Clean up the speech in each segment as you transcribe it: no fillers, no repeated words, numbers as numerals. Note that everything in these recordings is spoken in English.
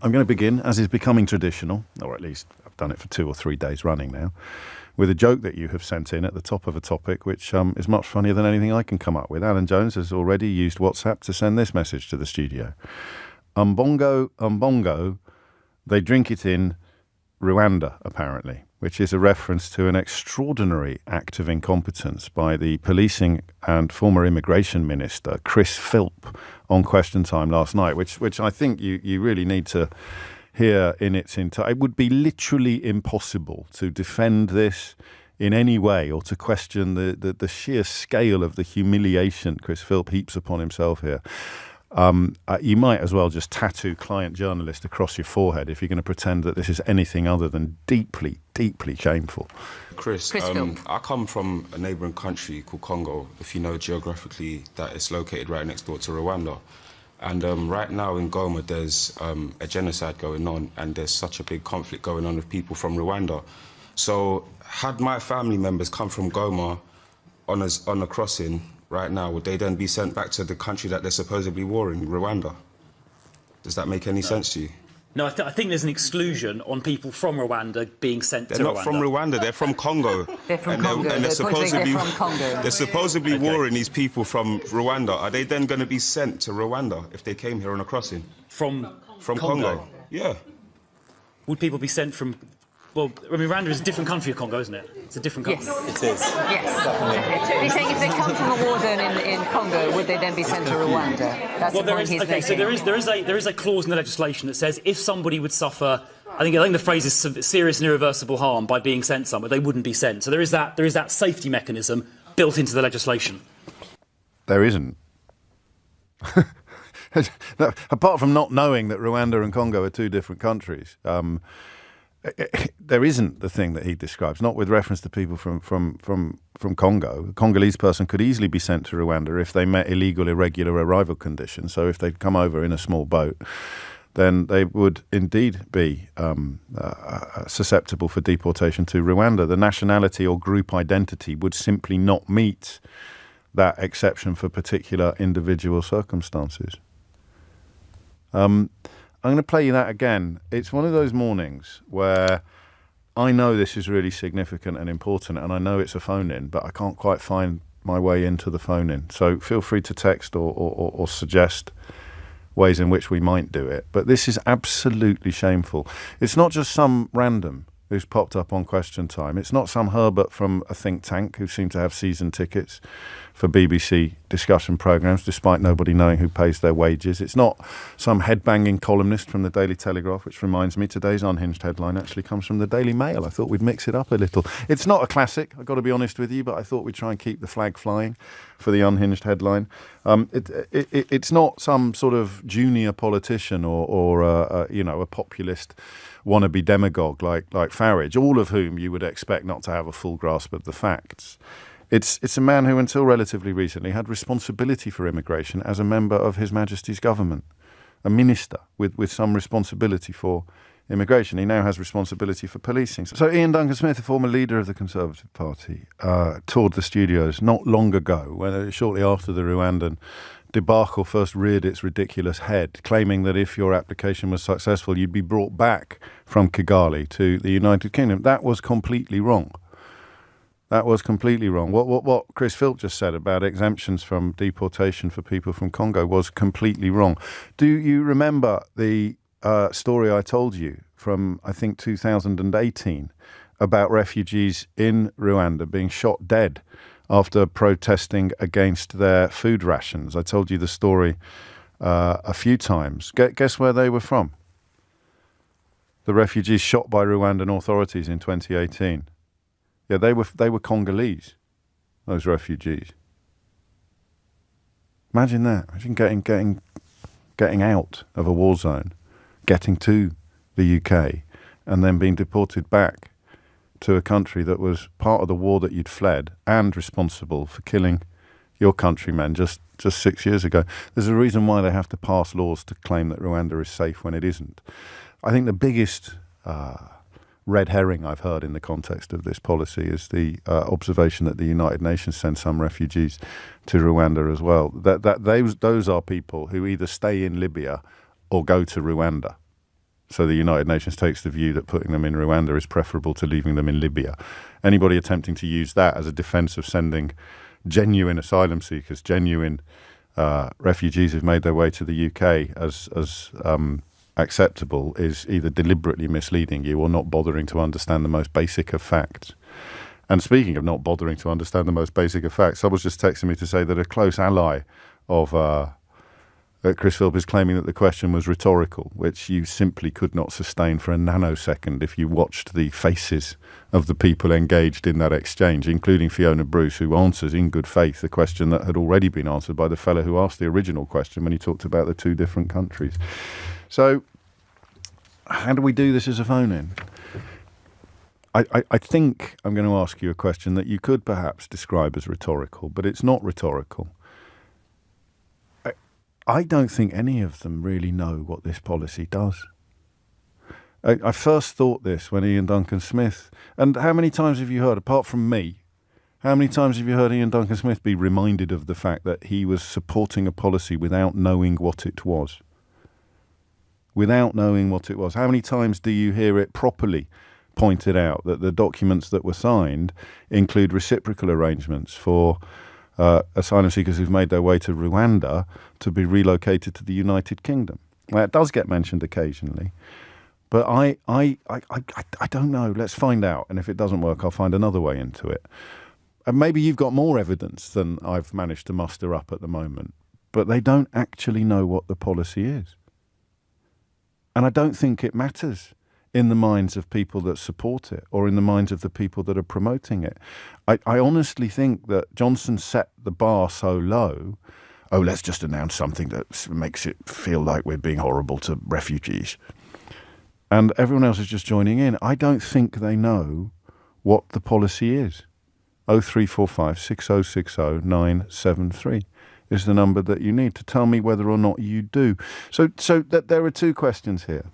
I'm going to begin, as is becoming traditional, or at least I've done it for 2 or 3 days running now, with a joke that you have sent in at the top of a topic, which is much funnier than anything I can come up with. Alan Jones has already used WhatsApp to send this message to the studio. Umbongo, they drink it in Rwanda, apparently, which is a reference to an extraordinary act of incompetence by the policing and former immigration minister, Chris Philp, on Question Time last night, which I think you really need to hear in its entirety. It would be literally impossible to defend this in any way or to question the sheer scale of the humiliation Chris Philp heaps upon himself here. You might as well just tattoo client journalist across your forehead if you're going to pretend that this is anything other than deeply, deeply shameful. Chris, I come from a neighbouring country called Congo, if you know geographically that it's located right next door to Rwanda. And right now in Goma there's a genocide going on, and there's such a big conflict going on with people from Rwanda. So had my family members come from Goma on a crossing right now, would they then be sent back to the country that they're supposedly warring, Rwanda? Does that make any sense to you? No, I think there's an exclusion on people from Rwanda being sent to Rwanda. They're not from Rwanda, they're from Congo. They're from Congo. They're from Congo. They're supposedly warring these people from Rwanda. Are they then going to be sent to Rwanda if they came here on a crossing? From Congo? Yeah. Would people be sent from... Well, I mean, Rwanda is a different country of Congo, isn't it? It's a different country. Yes. It is. Yes. He's saying if they come from a war zone in Congo, would they then be sent to Rwanda? That's the point he's making. So there is a clause in the legislation that says if somebody would suffer, I think the phrase is serious and irreversible harm by being sent somewhere, they wouldn't be sent. So there is that safety mechanism built into the legislation. There isn't. Apart from not knowing that Rwanda and Congo are two different countries, there isn't the thing that he describes, not with reference to people from Congo. A Congolese person could easily be sent to Rwanda if they met illegal, irregular arrival conditions. So if they'd come over in a small boat, then they would indeed be susceptible for deportation to Rwanda. The nationality or group identity would simply not meet that exception for particular individual circumstances. I'm going to play you that again. It's one of those mornings where I know this is really significant and important, and I know it's a phone-in, but I can't quite find my way into the phone-in. So feel free to text or suggest ways in which we might do it. But this is absolutely shameful. It's not just some random who's popped up on Question Time. It's not some Herbert from a think tank who seem to have season tickets for BBC discussion programmes, despite nobody knowing who pays their wages. It's not some headbanging columnist from the Daily Telegraph, which reminds me today's unhinged headline actually comes from the Daily Mail. I thought we'd mix it up a little. It's not a classic, I've got to be honest with you, but I thought we'd try and keep the flag flying for the unhinged headline. It's not some sort of junior politician or a populist wannabe demagogue like Farage, all of whom you would expect not to have a full grasp of the facts. It's a man who, until relatively recently, had responsibility for immigration as a member of His Majesty's government, a minister with some responsibility for immigration. He now has responsibility for policing. So Ian Duncan-Smith, a former leader of the Conservative Party, toured the studios not long ago, when shortly after the Rwandan debacle first reared its ridiculous head, claiming that if your application was successful, you'd be brought back from Kigali to the United Kingdom. That was completely wrong. That was completely wrong. What Chris Philp just said about exemptions from deportation for people from Congo was completely wrong. Do you remember the story I told you from, I think, 2018 about refugees in Rwanda being shot dead after protesting against their food rations? I told you the story a few times. Guess where they were from? The refugees shot by Rwandan authorities in 2018. Yeah, they were Congolese, those refugees. Imagine that. Imagine getting out of a war zone, getting to the UK, and then being deported back to a country that was part of the war that you'd fled and responsible for killing your countrymen just 6 years ago. There's a reason why they have to pass laws to claim that Rwanda is safe when it isn't. I think the biggest red herring I've heard in the context of this policy is the observation that the United Nations sends some refugees to Rwanda as well. Those are people who either stay in Libya or go to Rwanda. So the United Nations takes the view that putting them in Rwanda is preferable to leaving them in Libya. Anybody attempting to use that as a defence of sending genuine asylum seekers, genuine refugees who've made their way to the UK as acceptable is either deliberately misleading you or not bothering to understand the most basic of facts. And speaking of not bothering to understand the most basic of facts, someone's just texting me to say that a close ally of Chris Philp is claiming that the question was rhetorical, which you simply could not sustain for a nanosecond if you watched the faces of the people engaged in that exchange, including Fiona Bruce, who answers in good faith the question that had already been answered by the fellow who asked the original question when he talked about the two different countries. So how do we do this as a phone-in? I think I'm going to ask you a question that you could perhaps describe as rhetorical, but it's not rhetorical. I don't think any of them really know what this policy does. I first thought this when Ian Duncan Smith, and how many times have you heard, apart from me, how many times have you heard Ian Duncan Smith be reminded of the fact that he was supporting a policy without knowing what it was? Without knowing what it was. How many times do you hear it properly pointed out that the documents that were signed include reciprocal arrangements for asylum seekers who've made their way to Rwanda to be relocated to the United Kingdom? Now, it does get mentioned occasionally, but I don't know. Let's find out, and if it doesn't work, I'll find another way into it. And maybe you've got more evidence than I've managed to muster up at the moment, but they don't actually know what the policy is. And I don't think it matters in the minds of people that support it or in the minds of the people that are promoting it. I honestly think that Johnson set the bar so low, let's just announce something that makes it feel like we're being horrible to refugees. And everyone else is just joining in. I don't think they know what the policy is. 0345 6060 973 is the number that you need to tell me whether or not you do. So that there are two questions here.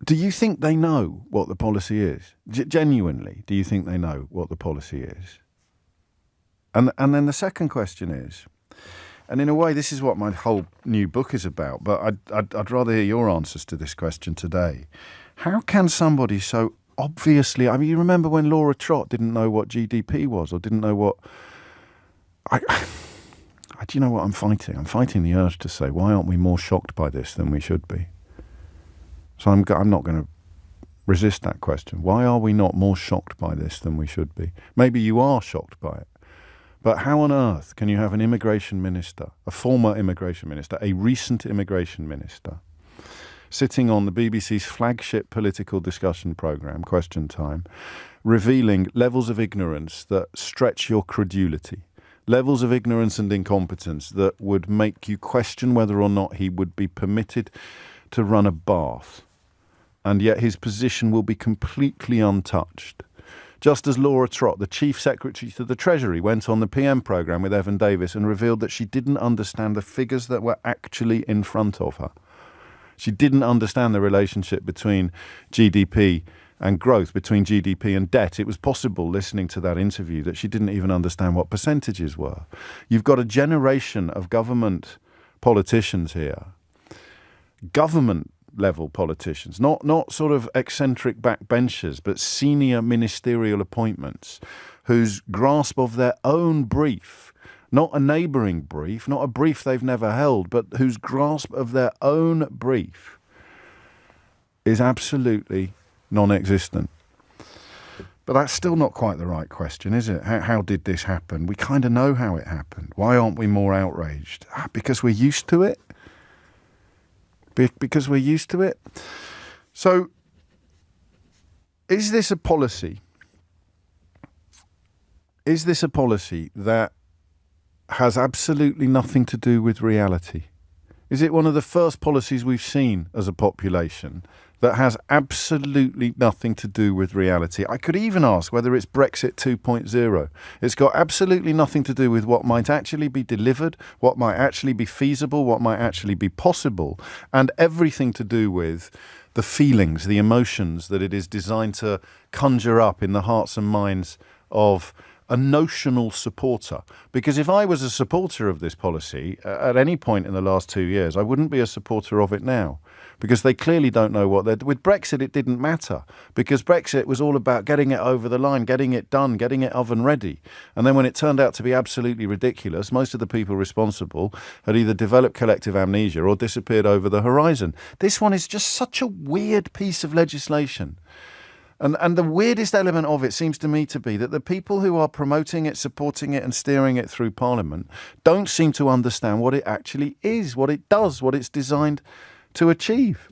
Do you think they know what the policy is? Genuinely, do you think they know what the policy is? And then the second question is, and in a way this is what my whole new book is about, but I'd rather hear your answers to this question today. How can somebody so obviously, I mean, you remember when Laura Trott didn't know what GDP was or didn't know what... do you know what I'm fighting? I'm fighting the urge to say, why aren't we more shocked by this than we should be? So I'm not going to resist that question. Why are we not more shocked by this than we should be? Maybe you are shocked by it. But how on earth can you have an immigration minister, a former immigration minister, a recent immigration minister, sitting on the BBC's flagship political discussion programme, Question Time, revealing levels of ignorance that stretch your credulity, levels of ignorance and incompetence that would make you question whether or not he would be permitted to run a bath, and yet his position will be completely untouched. Just as Laura Trott, the Chief Secretary to the Treasury, went on the PM programme with Evan Davis and revealed that she didn't understand the figures that were actually in front of her. She didn't understand the relationship between GDP and growth, between GDP and debt. It was possible, listening to that interview, that she didn't even understand what percentages were. You've got a generation of government politicians here, government-level politicians, not sort of eccentric backbenchers, but senior ministerial appointments whose grasp of their own brief, not a neighbouring brief, not a brief they've never held, but whose grasp of their own brief is absolutely non-existent. But that's still not quite the right question, is it? How did this happen? We kind of know how it happened. Why aren't we more outraged? Because we're used to it? Because we're used to it? So, is this a policy? Is this a policy that has absolutely nothing to do with reality? Is it one of the first policies we've seen as a population that has absolutely nothing to do with reality? I could even ask whether it's Brexit 2.0. It's got absolutely nothing to do with what might actually be delivered, what might actually be feasible, what might actually be possible, and everything to do with the feelings, the emotions that it is designed to conjure up in the hearts and minds of a notional supporter. Because if I was a supporter of this policy at any point in the last 2 years, I wouldn't be a supporter of it now. Because they clearly don't know what they're... With Brexit, it didn't matter. Because Brexit was all about getting it over the line, getting it done, getting it oven ready. And then when it turned out to be absolutely ridiculous, most of the people responsible had either developed collective amnesia or disappeared over the horizon. This one is just such a weird piece of legislation. And the weirdest element of it seems to me to be that the people who are promoting it, supporting it and steering it through Parliament don't seem to understand what it actually is, what it does, what it's designed to achieve.